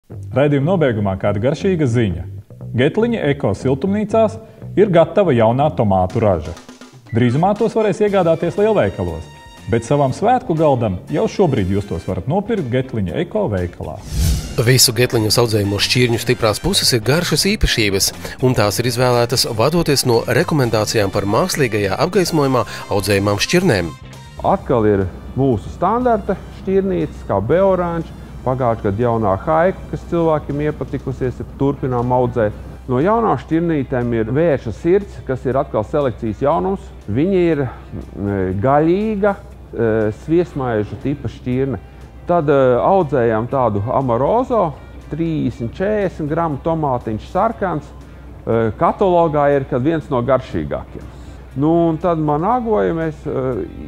Raidījuma nobeigumā kāda garšīga ziņa. Getliņa Eko siltumnīcās ir gatava jaunā tomātu raža. Drīzumā tos varēs iegādāties lielveikalos, bet savam svētku galdam jau šobrīd jūs tos varat nopirkt Getliņa Eko veikalā. Visu getliņu audzējumu šķirņu stiprās puses ir garšas īpašības, un tās ir izvēlētas vadoties no rekomendācijām par mākslīgajā apgaismojumā audzējumām šķirnēm. Atkal ir mūsu standarta šķirnītes, kā Beorange, pagājušajā gadā jaunā Haika, kas cilvēkiem iepatikusies, turpinām audzēt. No jaunām šķirnītēm ir vērša sirds, kas ir atkal selekcijas jaunums. Viņa ir gaļīga, sviestmaižu tipa šķirne. Tad audzējām tādu Amorozo, 30–40 gramu tomātiņš sarkans. Katalogā ir viens no garšīgākiem. Un tad Managoja mēs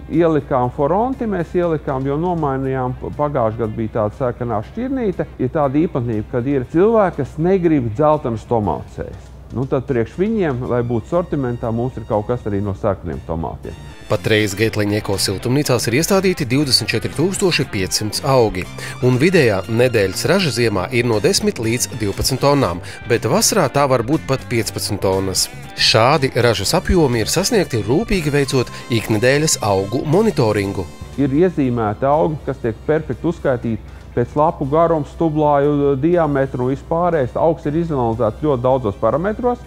ielikām Foronti, jo nomainījām, pagājušajā gadā bija tāda sarkanā šķirnīte. Ir tāda īpatnība, kad ir cilvēki, kas negrib dzeltenas tomātus ēst. Tad priekš viņiem, lai būtu sortimentā, mums ir kaut kas arī no sarkaniem tomātiem. Patreiz Getliņa Eko siltumnīcās ir iestādīti 24 500 augi, un vidējā nedēļas raža ziemā ir no 10 līdz 12 tonām, bet vasarā tā var būt pat 15 tonnas. Šādi ražas apjomi ir sasniegti rūpīgi veicot iknedēļas augu monitoringu. Ir iezīmēti augi, kas tiek perfekti uzskaitīti pēc lapu garuma, stublāju diametru un vispārējais. Augs ir izanalizēts ļoti daudzos parametros.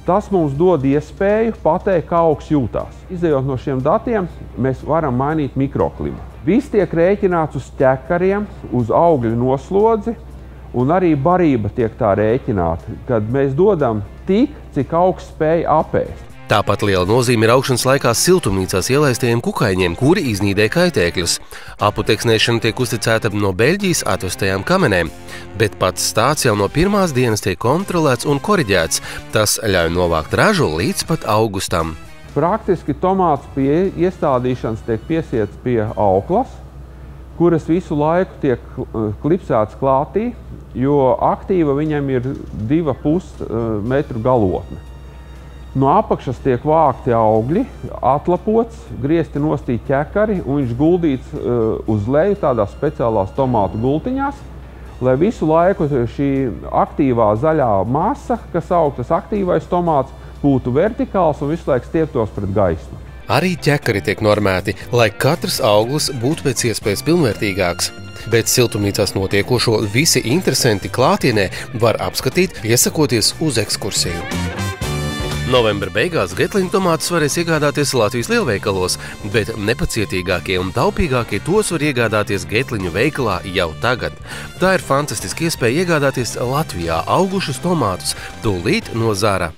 Tas mums dod iespēju pateikt, kā augs jūtās. Izejot no šiem datiem, mēs varam mainīt mikroklimatu. Viss tiek rēķināts uz ķekariem, uz augļu noslodzi, un arī barība tiek tā rēķināta, kad mēs dodam tik, cik augs spēj apēst. Tāpat liela nozīme ir augšanas laikā siltumnīcās ielaistajiem kukaiņiem, kuri iznīdē kaitēkļus. Aputeksnēšana tiek uzticēta no Beļģijas atvestajām kamenēm, bet pats stāsts jau no pirmās dienas tiek kontrolēts un koriģēts. Tas ļauj novākt ražu līdz pat augustam. Praktiski tomāts pie iestādīšanas tiek piesiets pie auklas, kuras visu laiku tiek klipsēts klātī, jo aktīva viņam ir 2,5 metru galotne. No apakšas tiek vākti augļi, atlapots, griezti nostīt ķekari, un viņš guldīts uz leju tādās speciālās tomātu gultiņās, lai visu laiku šī aktīvā zaļā masa, kas aug tas aktīvais tomāts, būtu vertikāls un visu laiku stieptos pret gaismu. Arī ķekari tiek normēti, lai katrs auglis būtu pēc iespējas pilnvērtīgāks. Bet siltumnīcās notiekošo visi interesanti klātienē var apskatīt, iesakoties uz ekskursiju. Novembra beigās Getliņa tomātus varēs iegādāties Latvijas lielveikalos, bet nepacietīgākie un taupīgākie tos var iegādāties Getliņu veikalā jau tagad. Tā ir fantastiska iespēja iegādāties Latvijā augušus tomātus tūlīt no zara.